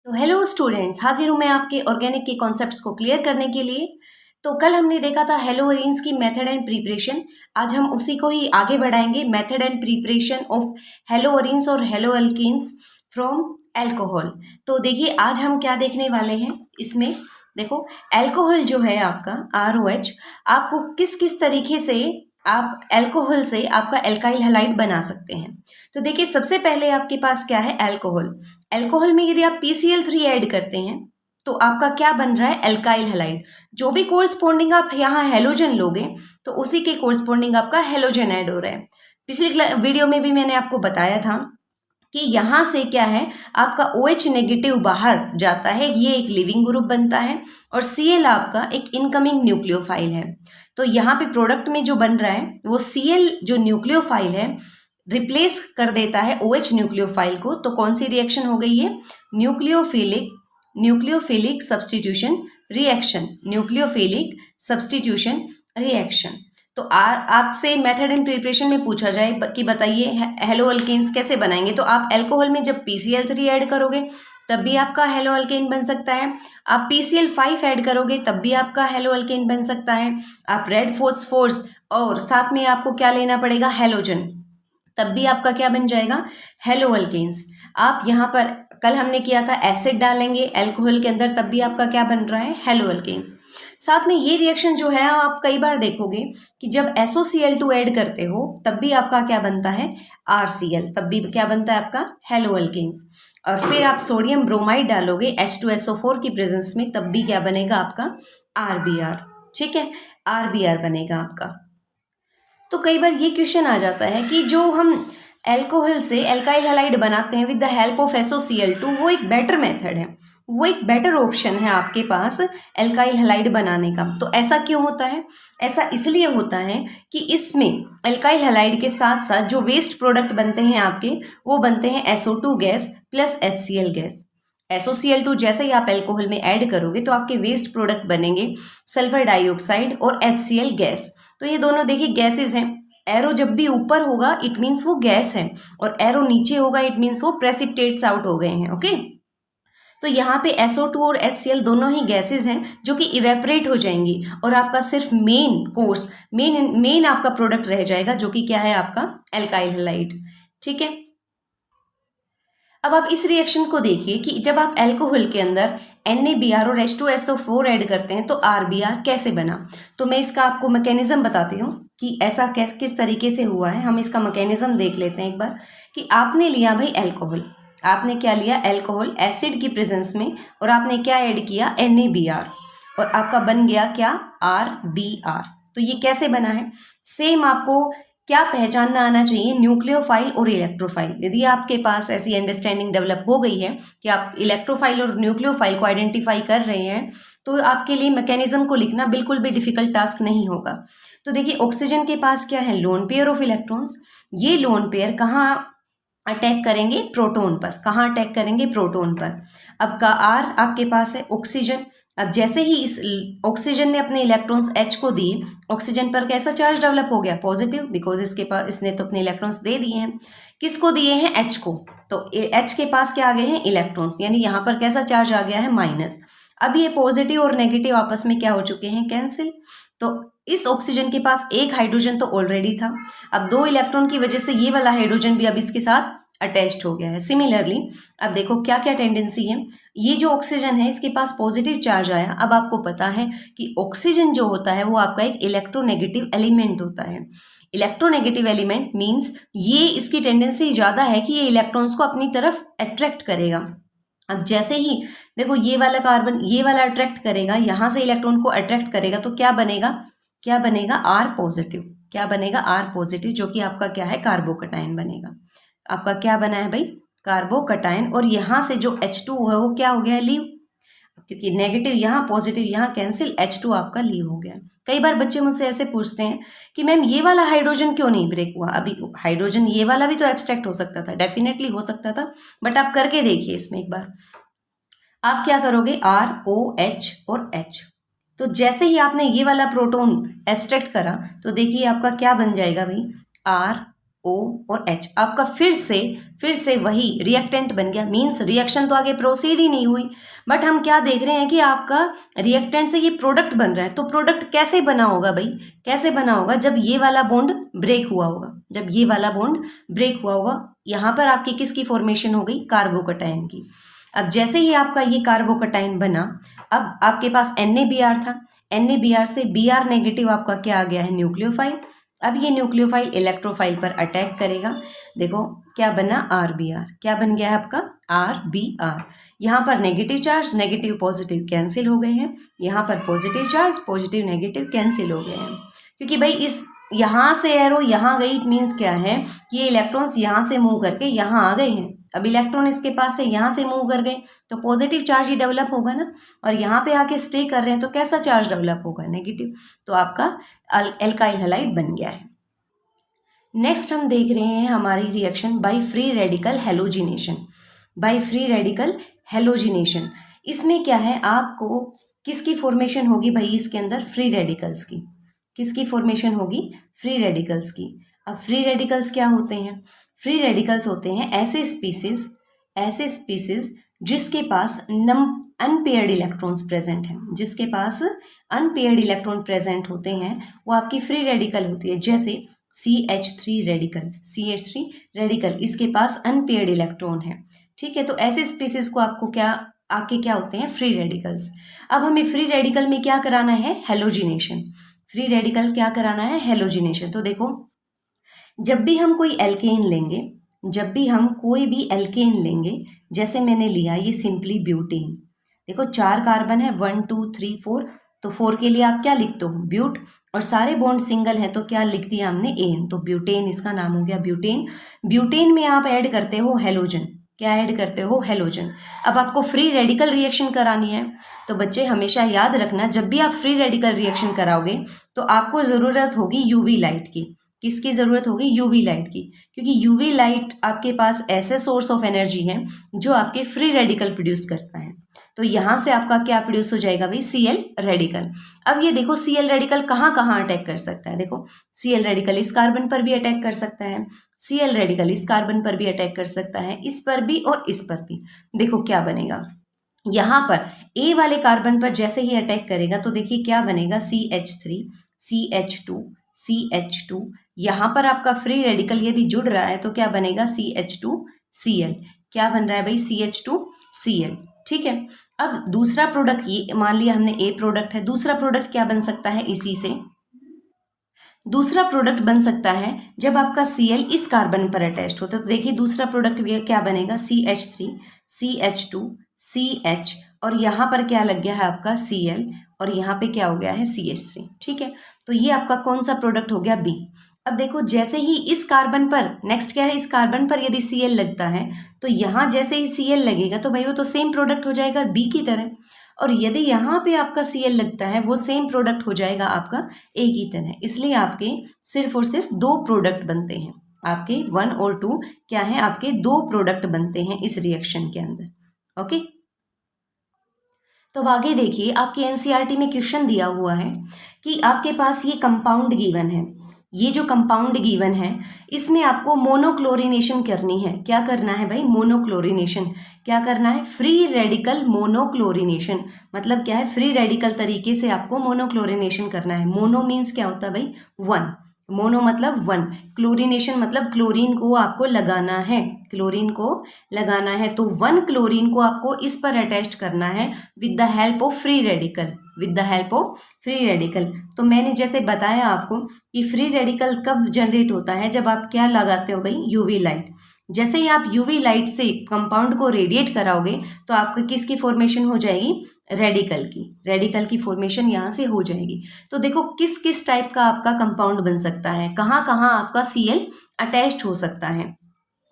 तो hello students, हाजिर हूँ मैं आपके ऑर्गेनिक के कॉन्सेप्ट्स को क्लियर करने के लिए। तो कल हमने देखा था हेलोअरीन्स की मेथड एंड प्रिपरेशन। आज हम उसी को ही आगे बढ़ाएंगे, मेथड एंड प्रिपरेशन ऑफ हेलोअरीन्स और हेलोअल्कीन्स फ्रॉम अल्कोहल। तो देखिए आज हम क्या देखने वाले हैं इसमें। देखो अल्कोहल जो है आपका ROH, आपको किस किस तरीके से आप अल्कोहल से आपका एल्काइल हैलाइड बना सकते हैं। तो देखिए सबसे पहले आपके पास क्या है, अल्कोहल। अल्कोहल में यदि आप PCl3 ऐड करते हैं तो आपका क्या बन रहा है, एल्काइल हैलाइड। जो भी कोरस्पॉन्डिंग आप यहाँ हेलोजन लोगे तो उसी के कोरस्पॉन्डिंग आपका हेलोजन ऐड हो रहा है। पिछली वीडियो में भी मैंने आपको बताया था कि यहाँ से क्या है, आपका OH नेगेटिव बाहर जाता है, ये एक लिविंग ग्रुप बनता है, और Cl आपका एक इनकमिंग न्यूक्लियोफाइल है। तो यहाँ पे प्रोडक्ट में जो बन रहा है वो Cl जो न्यूक्लियोफाइल है रिप्लेस कर देता है OH न्यूक्लियोफाइल को। तो कौन सी रिएक्शन हो गई है, nucleophilic substitution reaction, nucleophilic substitution reaction. तो आपसे मेथड एंड प्रिपरेशन में पूछा जाए कि बताइए हेलोअल्केन्स कैसे बनाएंगे, तो आप अल्कोहल में जब PCl3 ऐड करोगे तब भी आपका हेलोअल्केन बन सकता है। आप PCl5 ऐड करोगे तब भी आपका हेलोअल्केन बन सकता है। आप रेड फॉस्फोरस और साथ में आपको क्या लेना पड़ेगा, हेलोजन, तब भी आपका क्या बन जाएगा, हेलोअल्केन्स। आप यहाँ पर कल हमने किया था एसिड डालेंगे अल्कोहल के अंदर, तब भी आपका क्या बन रहा है, हेलोअल्केन्स। साथ में ये रिएक्शन जो है आप कई बार देखोगे कि जब SOCl2 ऐड करते हो तब भी आपका क्या बनता है, RCl, तब भी क्या बनता है आपका, हेलोअल्केन्स। और फिर आप सोडियम ब्रोमाइड डालोगे H2SO4 की प्रेजेंस में, तब भी क्या बनेगा आपका, RBr। ठीक है, RBr बनेगा आपका। तो कई बार ये क्वेश्चन आ जाता है कि जो हम अल्कोहल से एल्काइल हैलाइड बनाते हैं with the help of SOCl2, वो एक बेटर मेथड है, वो एक बेटर ऑप्शन है आपके पास एल्काइल हैलाइड बनाने का। तो ऐसा क्यों होता है, ऐसा इसलिए होता है कि इसमें एल्काइल हैलाइड के साथ साथ जो वेस्ट प्रोडक्ट बनते हैं आपके, वो बनते हैं SO2 gas plus HCl gas. SOCl2 जैसे ही आप अल्कोहल में ऐड करोगे तो आपके वेस्ट प्रोडक्ट बनेंगे सल्फर डाइऑक्साइड और HCl गैस। तो ये दोनों देखिए गैसेस हैं। एरो जब भी ऊपर होगा इट मीन्स वो गैस है, और एरो नीचे होगा इट मीन्स वो प्रेसिपिटेट्स आउट हो गए हैं। ओके, तो यहाँ पे SO2 और HCl दोनों ही गैसेस हैं जो कि इवेपोरेट हो जाएंगी, और आपका सिर्फ मेन आपका प्रोडक्ट रह जाएगा जो कि क्या है, आपका एल्काइल हैलाइड। ठीक है, अब आप इस रिएक्शन को देखिए कि जब आप अल्कोहल के अंदर NaBr और H2SO4 ऐड करते हैं तो RBr कैसे बना। तो मैं इसका आपको मैकेनिज्म बताती हूँ कि ऐसा किस तरीके से हुआ है। हम इसका मैकेनिज्म देख लेते हैं एक बार। कि आपने लिया भाई अल्कोहल, आपने क्या लिया, अल्कोहल एसिड की प्रेजेंस में, और आपने क्या ऐड किया, NaBr, और आपका बन गया क्या, RBr। तो ये कैसे बना है, सेम आपको क्या पहचानना आना चाहिए, न्यूक्लियोफाइल और इलेक्ट्रोफाइल। यदि आपके पास ऐसी अंडरस्टैंडिंग डेवलप हो गई है कि आप इलेक्ट्रोफाइल और न्यूक्लियोफाइल को आइडेंटिफाई कर रहे हैं, तो आपके लिए मैकेनिज्म को लिखना बिल्कुल भी डिफिकल्ट टास्क नहीं होगा। तो देखिए ऑक्सीजन के पास क्या है, लोन पेयर ऑफ इलेक्ट्रॉन्स। ये लोन पेयर कहाँ अटैक करेंगे, प्रोटोन पर। कहाँ अटैक करेंगे, प्रोटोन पर। अब का R आपके पास है ऑक्सीजन। अब जैसे ही इस ऑक्सीजन ने अपने इलेक्ट्रॉन्स H को दिए, ऑक्सीजन पर कैसा चार्ज डेवलप हो गया, पॉजिटिव, बिकॉज इसके पास इसने तो अपने इलेक्ट्रॉन्स दे दिए हैं। किसको दिए हैं, H को। तो H के पास क्या आ गए हैं, इलेक्ट्रॉन्स, यानी यहाँ पर कैसा चार्ज आ गया है, माइनस। अब ये पॉजिटिव और नेगेटिव आपस में क्या हो चुके हैं, कैंसिल। तो इस ऑक्सीजन के पास एक हाइड्रोजन तो ऑलरेडी था, अब 2 इलेक्ट्रॉन की वजह से ये वाला हाइड्रोजन भी अब इसके साथ अटैच्ड हो गया है। सिमिलरली अब देखो क्या क्या टेंडेंसी है, ये जो ऑक्सीजन है इसके पास पॉजिटिव चार्ज आया। अब आपको पता है कि ऑक्सीजन जो होता है वो आपका एक इलेक्ट्रोनेगेटिव एलिमेंट होता है। इलेक्ट्रोनेगेटिव एलिमेंट मीन्स ये इसकी टेंडेंसी ज़्यादा है कि ये इलेक्ट्रॉन्स को अपनी तरफ अट्रैक्ट करेगा। अब जैसे ही देखो ये वाला कार्बन ये वाला अट्रैक्ट करेगा, यहाँ से इलेक्ट्रॉन को अट्रैक्ट करेगा, तो क्या बनेगा, क्या बनेगा, R पॉजिटिव। क्या बनेगा, R पॉजिटिव, जो कि आपका क्या है, कार्बोकटायन बनेगा। आपका क्या बना है भाई, कार्बोकटायन। और यहाँ से जो H2 है वो क्या हो गया, लीव, क्योंकि नेगेटिव यहाँ पॉजिटिव यहाँ कैंसिल, H2 आपका लीव हो गया। कई बार बच्चे मुझसे ऐसे पूछते हैं कि मैम ये वाला हाइड्रोजन क्यों नहीं ब्रेक हुआ। अभी हाइड्रोजन ये वाला भी तो एब्स्ट्रैक्ट हो सकता था, डेफिनेटली हो सकता था, बट आप करके देखिए इसमें एक बार। आप क्या करोगे, R O H और H। तो जैसे ही आपने ये वाला प्रोटॉन एब्स्ट्रैक्ट करा तो देखिए आपका क्या बन जाएगा भाई, R O और H, आपका फिर से वही रिएक्टेंट बन गया। मीन्स रिएक्शन तो आगे प्रोसीड ही नहीं हुई, बट हम क्या देख रहे हैं कि आपका रिएक्टेंट से ये प्रोडक्ट बन रहा है। तो प्रोडक्ट कैसे बना होगा भाई, कैसे बना होगा? जब ये वाला बॉन्ड ब्रेक हुआ होगा, जब ये वाला बॉन्ड ब्रेक हुआ होगा, यहाँ पर आपकी किसकी फॉर्मेशन हो गई? कार्बोकटायन की। अब जैसे ही आपका ये कार्बोकटायन बना, अब आपके पास NaBr था, NaBr से Br नेगेटिव आपका क्या आ गया है? न्यूक्लियोफाइल। अब ये न्यूक्लियोफाइल इलेक्ट्रोफाइल पर अटैक करेगा। देखो क्या बना? RBr। क्या बन गया है आपका? RBr। यहाँ पर negative charge negative positive cancel हो गए हैं, यहाँ पर positive charge positive negative cancel हो गए हैं। क्योंकि भाई इस यहाँ से एरो यहाँ गई, इट मीन्स क्या है कि ये इलेक्ट्रॉन्स यहाँ से मूव करके यहाँ आ गए हैं। अब इलेक्ट्रॉन इसके पास थे, यहाँ से मूव कर गए तो पॉजिटिव चार्ज ही डेवलप होगा ना, और यहाँ पे आके स्टे कर रहे हैं तो कैसा चार्ज डेवलप होगा? नेगेटिव। तो आपका एल्काइल हैलाइड बन गया है। नेक्स्ट हम देख रहे हैं हमारी reaction by free radical halogenation. By free radical halogenation, इसमें क्या है, आपको किसकी फॉर्मेशन होगी भाई? इसके अंदर फ्री रेडिकल्स की। किसकी फॉर्मेशन होगी? फ्री रेडिकल्स की। अब फ्री रेडिकल्स क्या होते हैं? फ्री रेडिकल्स होते हैं ऐसे स्पीसीज जिसके पास अनपेयर्ड इलेक्ट्रॉन्स प्रेजेंट हैं। जिसके पास अनपेयर्ड इलेक्ट्रॉन प्रेजेंट होते हैं वो आपकी फ्री रेडिकल होती है। जैसे CH3 रेडिकल, इसके पास अनपेयर्ड इलेक्ट्रॉन है। ठीक है, तो ऐसे स्पीसीज को आपको क्या होते हैं? Free radicals. अब हमें फ्री रेडिकल में क्या कराना है? हेलोजिनेशन। फ्री रेडिकल क्या कराना है? हेलोजिनेशन। तो देखो, जब भी हम कोई एल्केन लेंगे, जैसे मैंने लिया ये सिंपली ब्यूटेन। देखो 4 कार्बन है, 1 2 3 4, तो 4 के लिए आप क्या लिखते हो? ब्यूट। और सारे बॉन्ड सिंगल हैं तो क्या लिख दिया हमने? एन। तो ब्यूटेन इसका नाम हो गया ब्यूटेन। ब्यूटेन में आप ऐड करते हो हेलोजन। क्या ऐड करते हो? हेलोजन। अब आपको फ्री रेडिकल रिएक्शन करानी है तो बच्चे हमेशा याद रखना, जब भी आप फ्री रेडिकल रिएक्शन कराओगे तो आपको ज़रूरत होगी यूवी लाइट की। किसकी ज़रूरत होगी? यूवी लाइट की। क्योंकि यूवी लाइट आपके पास ऐसे सोर्स ऑफ एनर्जी है जो आपके फ्री रेडिकल प्रोड्यूस करता है। तो यहाँ से आपका क्या प्रोड्यूस हो जाएगा भाई? Cl radical. अब ये देखो Cl रेडिकल कहाँ कहाँ अटैक कर सकता है? देखो Cl रेडिकल इस कार्बन पर भी अटैक कर सकता है, Cl रेडिकल इस कार्बन पर भी अटैक कर सकता है, इस पर भी और इस पर भी। देखो क्या बनेगा, यहाँ पर A वाले कार्बन पर जैसे ही अटैक करेगा तो देखिए क्या बनेगा? CH3 CH2 यहाँ पर आपका फ्री रेडिकल यदि जुड़ रहा है तो क्या बनेगा? CH2Cl। क्या बन रहा है भाई? CH2Cl। ठीक है, अब दूसरा प्रोडक्ट, ये मान लिया हमने A प्रोडक्ट है, दूसरा प्रोडक्ट क्या बन सकता है? इसी से दूसरा प्रोडक्ट बन सकता है जब आपका Cl इस कार्बन पर अटैच्ड होता है। तो देखिए दूसरा प्रोडक्ट क्या बनेगा? CH3 CH2 CH, और यहाँ पर क्या लग गया है आपका? Cl, और यहाँ पे क्या हो गया है? CH3। ठीक है, तो ये आपका कौन सा प्रोडक्ट हो गया? B। अब देखो जैसे ही इस कार्बन पर, नेक्स्ट क्या है, इस कार्बन पर यदि Cl लगता है तो यहाँ जैसे ही Cl लगेगा तो भाई वो तो सेम प्रोडक्ट हो जाएगा B की तरह, और यदि यहाँ पे आपका Cl लगता है वो सेम प्रोडक्ट हो जाएगा आपका A की तरह। इसलिए आपके सिर्फ और सिर्फ 2 प्रोडक्ट बनते हैं, आपके 1 और 2 क्या है? आपके 2 प्रोडक्ट बनते हैं इस रिएक्शन के अंदर। ओके, तो अब आगे देखिए, आपके एनसीईआरटी में क्वेश्चन दिया हुआ है कि आपके पास ये कंपाउंड गिवन है, ये जो कंपाउंड गिवन है इसमें आपको मोनोक्लोरिनेशन करनी है। क्या करना है भाई? मोनोक्लोरिनेशन। क्या करना है? Free radical monochlorination. मतलब क्या है? फ्री रेडिकल तरीके से आपको मोनोक्लोरिनेशन करना है। मोनो मीन्स क्या होता है भाई? 1। मोनो मतलब 1, क्लोरिनेशन मतलब क्लोरीन को आपको लगाना है, क्लोरीन को लगाना है। तो 1 क्लोरीन को आपको इस पर अटैच करना है with the help of free radical, with the help of free radical. तो मैंने जैसे बताया आपको कि फ्री रेडिकल कब जनरेट होता है? जब आप क्या लगाते हो भाई? UV light. जैसे ही आप यूवी लाइट से कंपाउंड को रेडिएट कराओगे तो आपको किसकी फॉर्मेशन हो जाएगी? रेडिकल की फॉर्मेशन यहाँ से हो जाएगी। तो देखो किस किस टाइप का आपका कंपाउंड बन सकता है, कहाँ कहाँ आपका Cl अटैच्ड हो सकता है।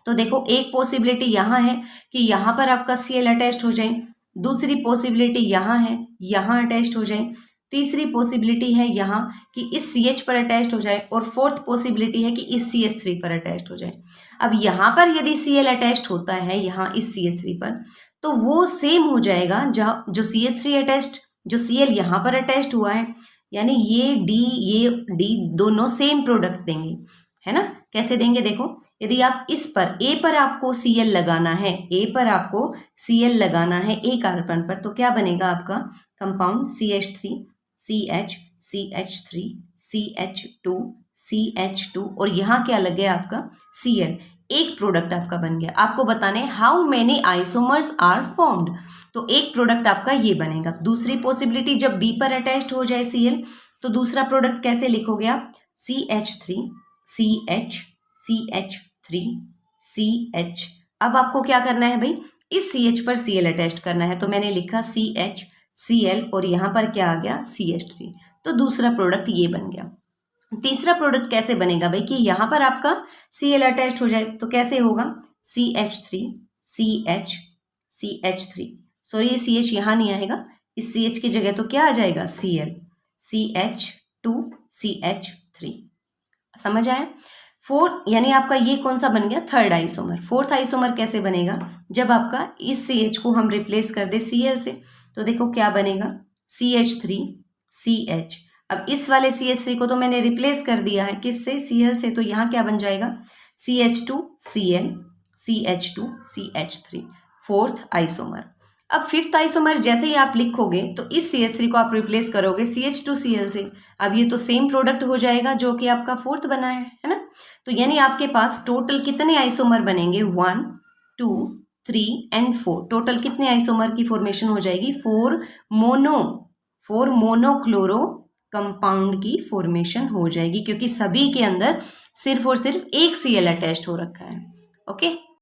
तो देखो एक पॉसिबिलिटी यहाँ है कि यहाँ पर आपका Cl अटैच्ड हो जाए, दूसरी पॉसिबिलिटी यहाँ है यहाँ अटैच्ड हो जाए, तीसरी पॉसिबिलिटी है यहाँ कि इस CH पर अटैच्ड हो जाए, और फोर्थ पॉसिबिलिटी है कि इस CH3 पर अटैच्ड हो जाए। अब यहाँ पर यदि Cl अटैच्ड होता है यहाँ इस CH3 पर तो वो सेम हो जाएगा जो CH3 अटैच्ड, जो Cl यहाँ पर अटैच्ड हुआ है, यानी ये D दोनों सेम प्रोडक्ट देंगे, है ना। कैसे देंगे देखो, यदि आप इस पर ए पर आपको Cl लगाना है, ए पर आपको Cl लगाना है ए कार्बन पर, तो क्या बनेगा आपका compound CH3 CH CH3 CH2 CH2 और यहाँ क्या लग गया आपका Cl, एक प्रोडक्ट आपका बन गया। आपको बताने how many isomers are formed, तो एक प्रोडक्ट आपका ये बनेगा। दूसरी पॉसिबिलिटी, जब बी पर अटैच्ड हो जाए Cl तो दूसरा प्रोडक्ट कैसे लिखोगे आप, CH3 CH CH3 CH। अब आपको क्या करना है भाई, इस CH पर Cl अटैच करना है, तो मैंने लिखा CH Cl और यहाँ पर क्या आ गया CH3, तो दूसरा प्रोडक्ट ये बन गया। तीसरा प्रोडक्ट कैसे बनेगा भाई, कि यहाँ पर आपका Cl अटैच हो जाए, तो कैसे होगा CH3 CH CH3, सॉरी ये CH यहाँ नहीं आएगा, इस CH की जगह तो क्या आ जाएगा Cl CH2 CH3, समझ आया। फोर्थ यानी आपका ये कौन सा बन गया, थर्ड आइसोमर। फोर्थ आइसोमर कैसे बनेगा, जब आपका इस CH को हम रिप्लेस कर दे Cl से, तो देखो क्या बनेगा CH3 CH। अब इस वाले CH3 को तो मैंने रिप्लेस कर दिया है किससे, Cl से, तो यहाँ क्या बन जाएगा CH2 Cl CH2 CH3, fourth isomer. अब फिफ्थ आइसोमर जैसे ही आप लिखोगे तो इस CH3 को आप रिप्लेस करोगे CH2 Cl से, अब ये तो सेम प्रोडक्ट हो जाएगा जो कि आपका फोर्थ बना है ना। तो यानी आपके पास टोटल कितने आइसोमर बनेंगे, 1 2 3 एंड 4, टोटल कितने आइसोमर की फॉर्मेशन हो जाएगी, 4 मोनोक्लोरो कंपाउंड की फॉर्मेशन हो जाएगी, क्योंकि सभी के अंदर सिर्फ और सिर्फ एक Cl अटैच्ड हो रखा है। ओके।